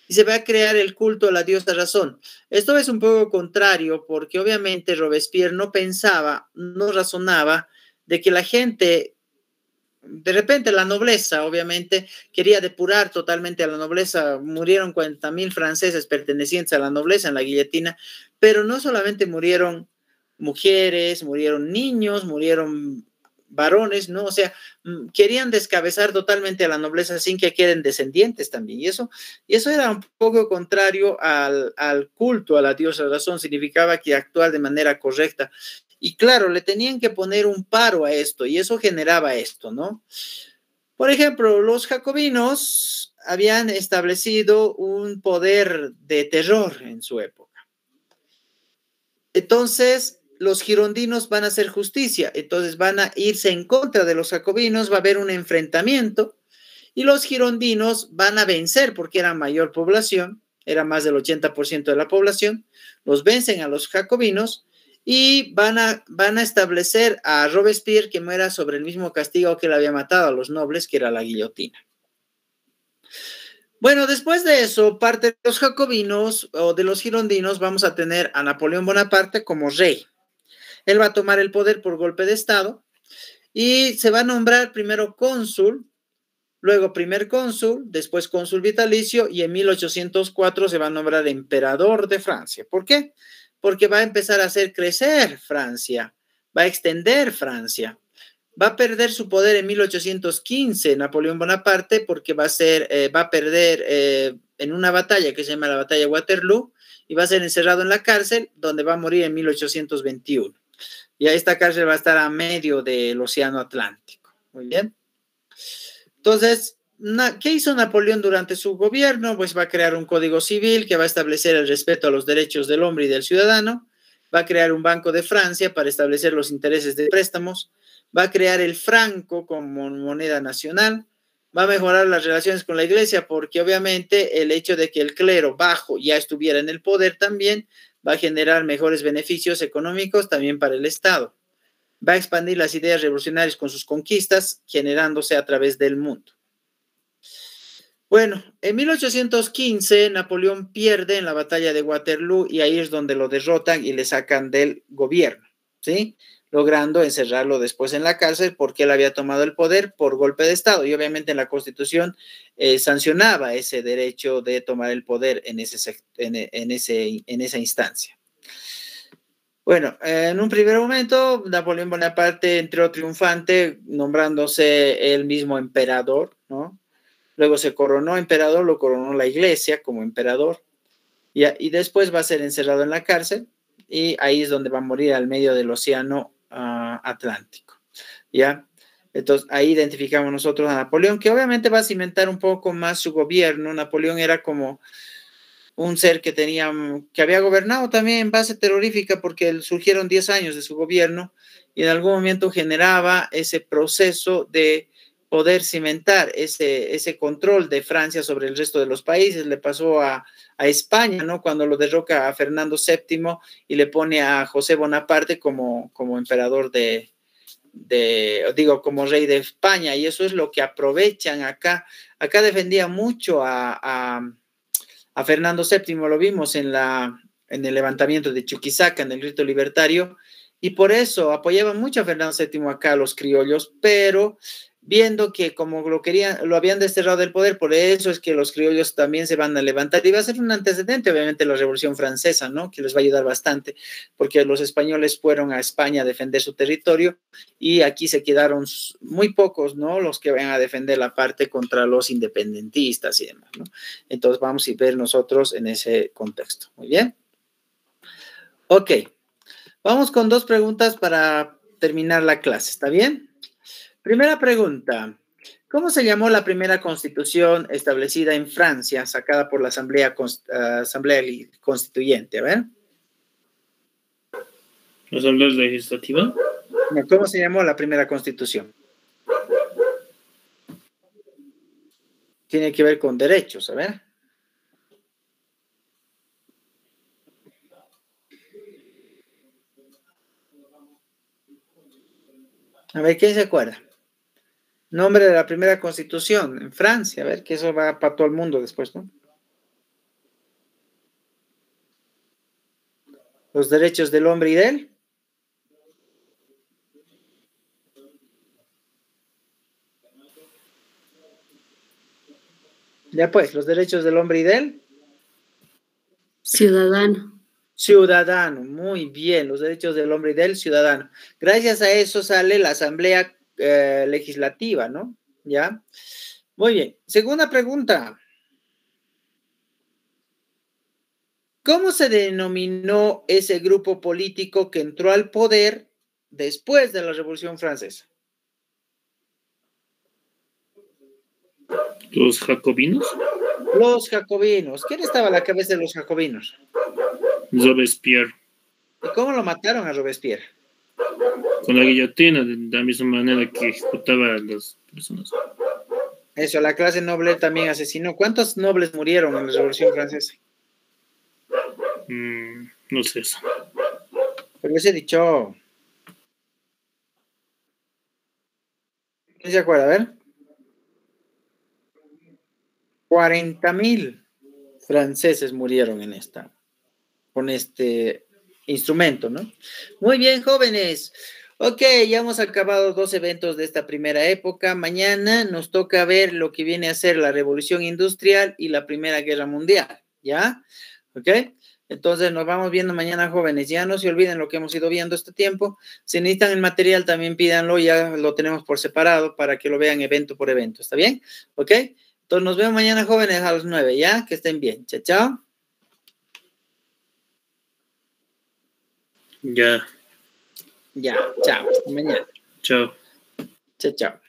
y se va a crear el culto a la diosa razón. Esto es un poco contrario porque obviamente Robespierre no pensaba, no razonaba de que la gente, de repente la nobleza, obviamente, quería depurar totalmente a la nobleza. Murieron 40,000 franceses pertenecientes a la nobleza en la guillotina, pero no solamente murieron mujeres, murieron niños, murieron varones, ¿no? O sea, querían descabezar totalmente a la nobleza sin que queden descendientes también. Y eso era un poco contrario al culto a la diosa razón, significaba que actuar de manera correcta. Y claro, le tenían que poner un paro a esto y eso generaba esto, ¿no? Por ejemplo, los jacobinos habían establecido un poder de terror en su época. Entonces, los girondinos van a hacer justicia, entonces van a irse en contra de los jacobinos, va a haber un enfrentamiento y los girondinos van a vencer porque eran mayor población, era más del 80% de la población, los vencen a los jacobinos y van a establecer a Robespierre que muera sobre el mismo castigo que le había matado a los nobles, que era la guillotina. Bueno, después de eso, parte de los jacobinos o de los girondinos, vamos a tener a Napoleón Bonaparte como rey. Él va a tomar el poder por golpe de Estado y se va a nombrar primero cónsul, luego primer cónsul, después cónsul vitalicio y en 1804 se va a nombrar emperador de Francia. ¿Por qué? Porque va a empezar a hacer crecer Francia, va a extender Francia. Va a perder su poder en 1815 Napoleón Bonaparte porque va a perder en una batalla que se llama la batalla de Waterloo y va a ser encerrado en la cárcel donde va a morir en 1821. Y esta cárcel va a estar a medio del Océano Atlántico. Muy bien. Entonces, ¿qué hizo Napoleón durante su gobierno? Pues va a crear un código civil que va a establecer el respeto a los derechos del hombre y del ciudadano, va a crear un Banco de Francia para establecer los intereses de préstamos, va a crear el franco como moneda nacional, va a mejorar las relaciones con la iglesia porque obviamente el hecho de que el clero bajo ya estuviera en el poder también va a generar mejores beneficios económicos también para el Estado. Va a expandir las ideas revolucionarias con sus conquistas, generándose a través del mundo. Bueno, en 1815 Napoleón pierde en la batalla de Waterloo y ahí es donde lo derrotan y le sacan del gobierno, ¿sí? Logrando encerrarlo después en la cárcel porque él había tomado el poder por golpe de Estado y obviamente en la Constitución sancionaba ese derecho de tomar el poder en esa instancia. Bueno, en un primer momento Napoleón Bonaparte entró triunfante nombrándose él mismo emperador, ¿no? Luego se coronó emperador, lo coronó la iglesia como emperador y después va a ser encerrado en la cárcel y ahí es donde va a morir al medio del Océano Atlántico, ¿ya? Entonces, ahí identificamos nosotros a Napoleón, que obviamente va a cimentar un poco más su gobierno. Napoleón era como un ser que había gobernado también en base terrorífica porque surgieron 10 años de su gobierno y en algún momento generaba ese proceso de poder cimentar ese control de Francia sobre el resto de los países. Le pasó a España, ¿no? Cuando lo derroca a Fernando VII y le pone a José Bonaparte como emperador como rey de España, y eso es lo que aprovechan acá. Acá defendía mucho a Fernando VII, lo vimos en el levantamiento de Chuquisaca, en el grito libertario, y por eso apoyaban mucho a Fernando VII acá los criollos, pero viendo que como lo habían desterrado del poder, por eso es que los criollos también se van a levantar, y va a ser un antecedente, obviamente, la Revolución Francesa, ¿no? Que les va a ayudar bastante, porque los españoles fueron a España a defender su territorio, y aquí se quedaron muy pocos, ¿no? Los que van a defender la parte contra los independentistas y demás, ¿no? Entonces vamos a ver nosotros en ese contexto. Muy bien. Ok. Vamos con 2 preguntas para terminar la clase, ¿está bien? Primera pregunta. ¿Cómo se llamó la primera constitución establecida en Francia, sacada por la Asamblea Constituyente? A ver. ¿La Asamblea Legislativa? No, ¿cómo se llamó la primera constitución? Tiene que ver con derechos, a ver. A ver, ¿quién se acuerda? Nombre de la primera constitución en Francia, a ver, que eso va para todo el mundo después, ¿no? Los derechos del hombre y de él. Ya pues, los derechos del hombre y de él. Ciudadano. Ciudadano, muy bien, los derechos del hombre y del ciudadano. Gracias a eso sale la Asamblea Legislativa, ¿no? ¿Ya? Muy bien. Segunda pregunta. ¿Cómo se denominó ese grupo político que entró al poder después de la Revolución Francesa? ¿Los jacobinos? Los jacobinos. ¿Quién estaba a la cabeza de los jacobinos? Robespierre. ¿Y cómo lo mataron a Robespierre? Con la guillotina, de la misma manera que ejecutaba a las personas. Eso, la clase noble también asesinó. ¿Cuántos nobles murieron en la Revolución Francesa? No sé eso. Pero les he dicho. ¿Quién se acuerda? A ver. 40,000 franceses murieron con este instrumento, ¿no? Muy bien, jóvenes. Ok, ya hemos acabado 2 eventos de esta primera época. Mañana nos toca ver lo que viene a ser la Revolución Industrial y la Primera Guerra Mundial, ¿ya? Ok. Entonces nos vamos viendo mañana, jóvenes. Ya no se olviden lo que hemos ido viendo este tiempo. Si necesitan el material, también pídanlo. Ya lo tenemos por separado para que lo vean evento por evento. ¿Está bien? ¿Ok? Entonces nos vemos mañana, jóvenes, a las 9, ¿ya? Que estén bien. Chao, chao. Ya. Ya, chao. Hasta mañana. Chao. Chao, chao.